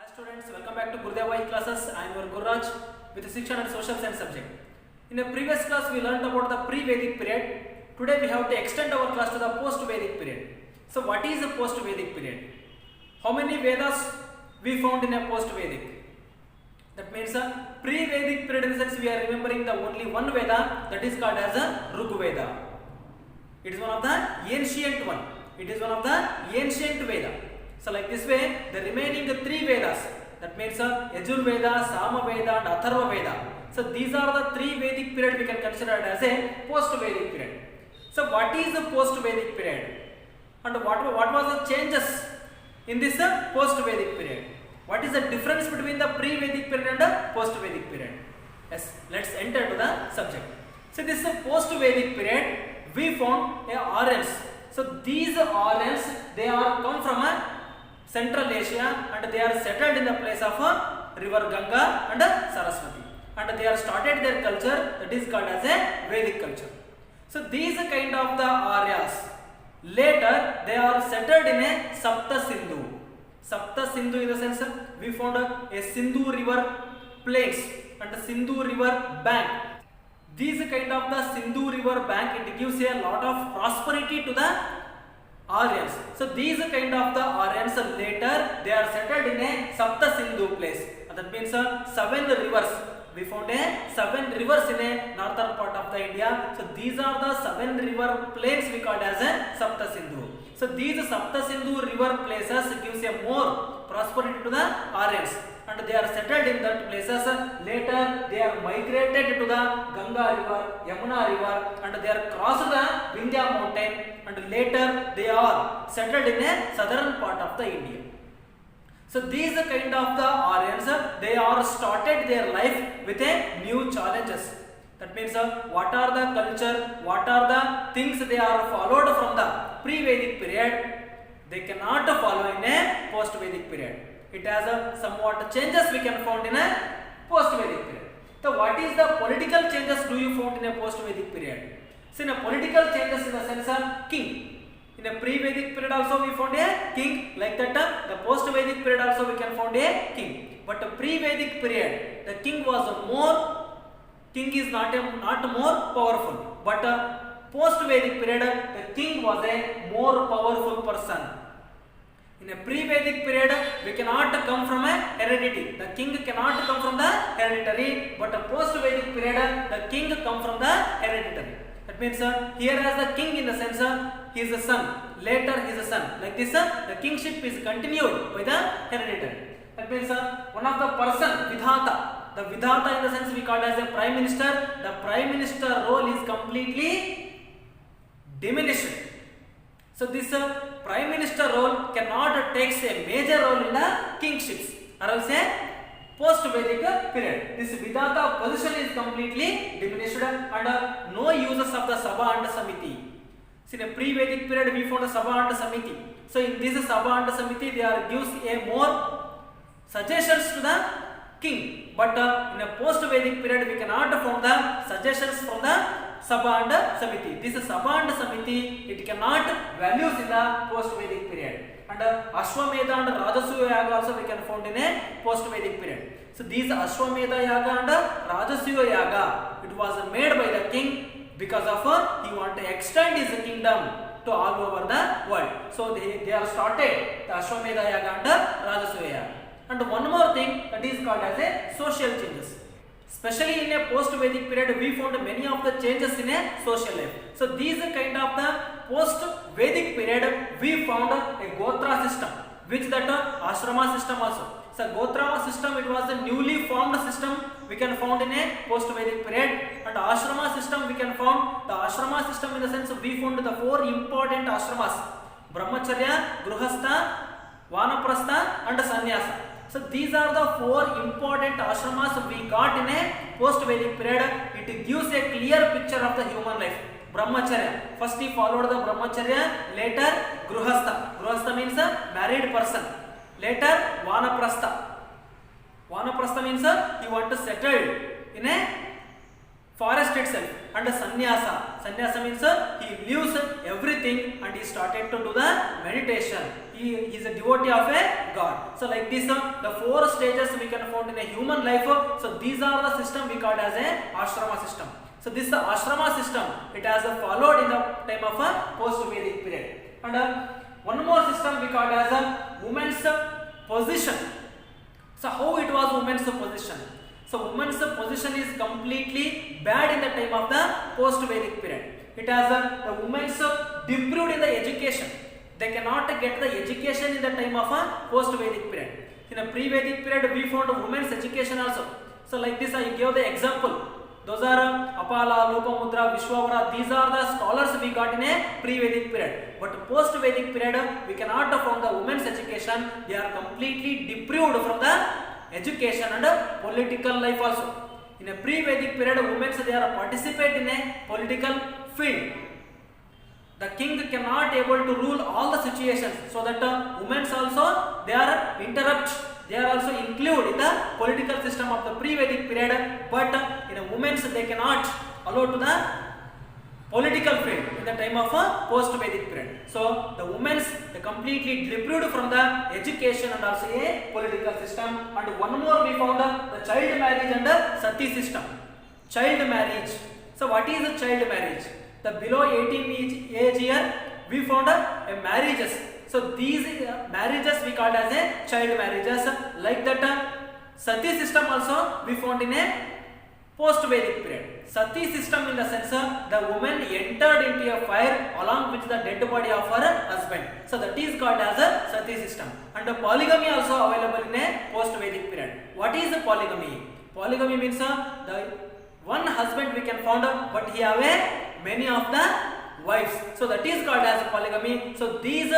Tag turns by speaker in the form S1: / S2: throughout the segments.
S1: Hi students, welcome back to Gururaj classes. I am your Gururaj with the Shikshan and Social Science subject. In a previous class we learned about the pre-Vedic period. Today we have to extend our class to the post-Vedic period. So what is the post-Vedic period? How many Vedas we found in a post-Vedic? That means a pre-Vedic period, in the sense we are remembering the only one Veda, that is called as a Rig Veda. It is one of the ancient one. It is one of the ancient Veda. So like this way, the remaining three Vedas, that means Yajur Veda, Sama Veda and Atharva Veda. So these are the three Vedic period we can consider as a post-Vedic period. So what is the post-Vedic period? And what was the changes in this post-Vedic period? What is the difference between the pre-Vedic period and the post-Vedic period? Yes, let's enter to the subject. So this post-Vedic period, we found Aryans. So these Aryans, they are come from a Central Asia and they are settled in the place of river Ganga and Saraswati, and they are started their culture, that is called as a Vedic culture. So these kind of the Aryas, later they are settled in a Sapta Sindhu. Sapta Sindhu in the sense we found a Sindhu river plains and a Sindhu river bank. These kind of the Sindhu river bank, it gives a lot of prosperity to the Aryans. So these kind of the Aryans later they are settled in a Sapta Sindhu place. And that means 7 rivers. We found 7 rivers in a northern part of the India. So these are the 7 river plains we called as a Sapta Sindhu. So these Sapta Sindhu river places gives a more prosperity to the Aryans, and they are settled in that places. Later they are migrated to the Ganga river, Yamuna river, and they are crossed the Vindhya mountain, and later they are settled in a southern part of the India. So these kind of the Aryans, they are started their life with a new challenges. That means what are the culture, what are the things they are followed from the pre-Vedic period, they cannot follow in a post-Vedic period. It has somewhat changes we can find in a post-Vedic period. So what is the political changes do you found in a post-Vedic period? So in a political changes in the sense of king. In a pre-Vedic period also we found a king, like that the post-Vedic period also we can find a king. But the pre-Vedic period, the king was more, king is not more powerful. But post-Vedic period, the king was a more powerful person. In a pre-Vedic period, we cannot come from a heredity. The king cannot come from the hereditary, but a post-Vedic period, the king come from the hereditary. That means here as the king in the sense he is a son, later he is a son. Like this, the kingship is continued by the hereditary. That means one of the person, Vidhata. The Vidhata in the sense we call as a prime minister. The prime minister role is completely diminished. So this prime minister role cannot takes a major role in the kingships, or else a post-Vedic period. This Vidhata position is completely diminished, and no uses of the Sabha and Samiti. So in a pre-Vedic period we found a Sabha and Samiti. So in this Sabha and Samiti they are gives a more suggestions to the king. But in a post-Vedic period we cannot find the suggestions from the Sabha and Samiti. This Sabha and Samiti, it cannot values in the post-Vedic period. And Ashwamedha and Rajasuya Yaga also we can find in a post-Vedic period. So these Ashwamedha Yaga and Rajasuya Yaga, it was made by the king because of he want to extend his kingdom to all over the world. So they are started the Ashwamedha Yaga and Rajasuya Yaga. And one more thing, that is called as a social changes. Especially in a post-Vedic period, we found many of the changes in a social life. So these kind of the post-Vedic period, we found a Gotra system, which that Ashrama system also. So Gotra system, it was a newly formed system we can found in a post-Vedic period, and Ashrama system we can found. The Ashrama system in the sense we found the 4 important ashramas: Brahmacharya, Gruhastha, Vanaprastha and Sannyasa. So these are the 4 important ashramas we got in a post-Vedic period. It gives a clear picture of the human life. Brahmacharya, first he followed the Brahmacharya, later Gruhastha. Gruhastha means a married person. Later Vanaprastha. Vanaprastha means he want to settle in a forest itself. And Sannyasa. Sannyasa means he leaves everything and he started to do the meditation. he is a devotee of a god. So like this, the 4 stages we can find in a human life. So these are the system we call as a ashrama system. So this ashrama system, it has followed in the time of a post-Vedic period. And one more system we call as a women's position. So how it was women's position? So women's position is completely bad in the time of the post-Vedic period. It has the women's deprived in the education. They cannot get the education in the time of a post-Vedic period. In a pre-Vedic period, we found women's education also. So like this, I give the example. Those are Apala, Lopamudra, Vishwavara. These are the scholars we got in a pre-Vedic period. But post-Vedic period, we cannot find the women's education. They are completely deprived from the education and political life also. In a pre-Vedic period, women they are participate in a political field. The king cannot able to rule all the situations, so that women also they are interrupt. They are also included in the political system of the pre-Vedic period, but in a women's they cannot allow to the political field in the time of a post-Vedic period. So the women's they completely deprived from the education and also a political system. And one more we found the child marriage and the sati system. Child marriage. So what is the child marriage? The below 18 age year we found a marriages. So these marriages we called as a child marriages. Like that sati system also we found in a post-Vedic period. Sati system in the sense the woman entered into a fire along with the dead body of her husband. So that is called as a sati system. And polygamy also available in a post-Vedic period. What is polygamy? Polygamy means the one husband we can find, but he have many of the wives. So that is called as polygamy. So these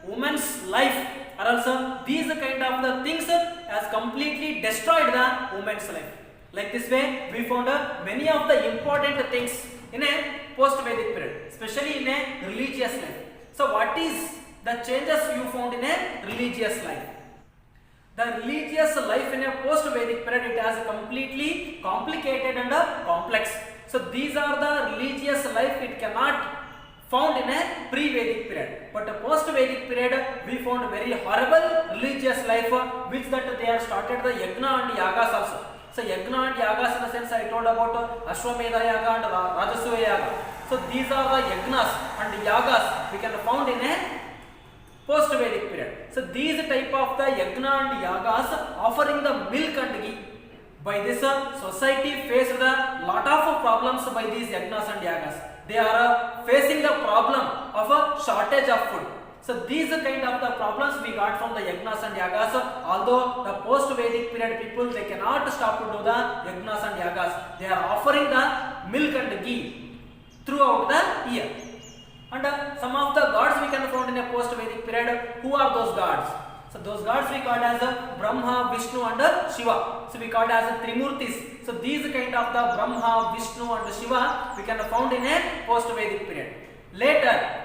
S1: woman's life or also these kind of the things has completely destroyed the woman's life. Like this way, we found many of the important things in a post-Vedic period, especially in a religious life. So what is the changes you found in a religious life? The religious life in a post-Vedic period, it has completely complicated and complex. So these are the religious life, it cannot found in a pre-Vedic period. But a post-Vedic period, we found very horrible religious life, which that they have started the yajna and yagas also. So yajna and yagas in the sense I told about Ashwamedha yaga and Rajasuya yaga. So these are the yajnas and yagas we can found in a post-Vedic period. So these type of the yajna and yagas offering the milk and ghee. By this society faced a lot of problems by these yajnas and yagas. They are facing the problem of a shortage of food. So these kind of the problems we got from the yajnas and yagas. Although the post-Vedic period people they cannot stop to do the yajnas and yagas. They are offering the milk and ghee throughout the year. And some of the gods we can find in a post-Vedic period. Who are those gods? So those gods we call as Brahma, Vishnu and Shiva. So we call as Trimurtis. So these kind of the Brahma, Vishnu and Shiva we can found in a post-Vedic period. Later,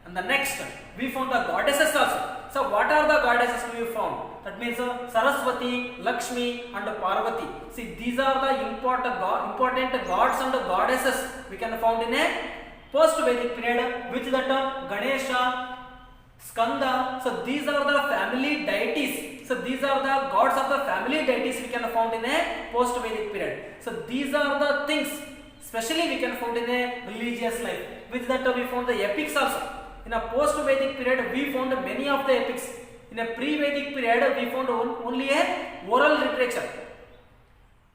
S1: and the next, we found the goddesses also. So what are the goddesses we found? That means Saraswati, Lakshmi and Parvati. See, these are the important gods and goddesses we can found in a post-Vedic period, which that Ganesha, Skanda. So these are the family deities. So these are the gods of the family deities we can found in a post-Vedic period. So these are the things, especially we can found in a religious life, which that we found the epics also. In a post-Vedic period, we found many of the epics. In a pre-Vedic period, we found only a oral literature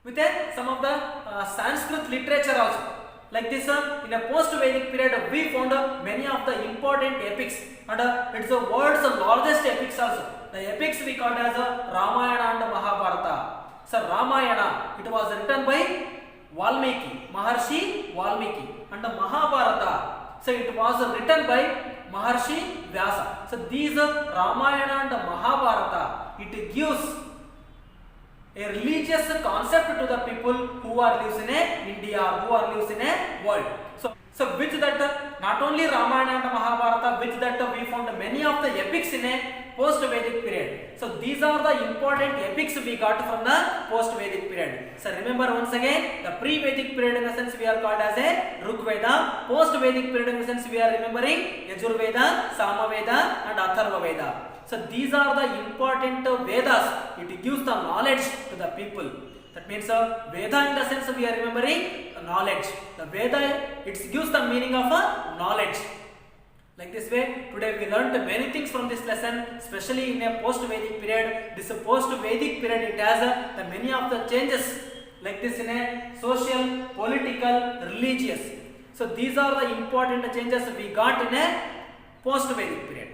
S1: with some of the Sanskrit literature also. Like this, in a post-Vedic period, we found many of the important epics, and it's the world's largest epics also. The epics we call as Ramayana and Mahabharata. So Ramayana, it was written by Valmiki, Maharshi Valmiki, and Mahabharata, so it was written by Maharshi Vyasa. So these Ramayana and Mahabharata, it gives a religious concept to the people who are lives in a India, who are lives in a world. So which that not only Ramayana and Mahabharata, which that we found many of the epics in a post-Vedic period. So these are the important epics we got from the post-Vedic period. So remember once again, the pre-Vedic period in the sense we are called as a Rig Veda. Post-Vedic period in the sense we are remembering Yajur Veda, Sama Veda and Atharva Veda. So these are the important Vedas. It gives the knowledge to the people. That means Veda in the sense we are remembering knowledge. The Veda, it gives the meaning of knowledge. Like this way, today we learnt many things from this lesson, especially in a post-Vedic period. This post-Vedic period, it has the many of the changes like this in a social, political, religious. So these are the important changes we got in a post-Vedic period.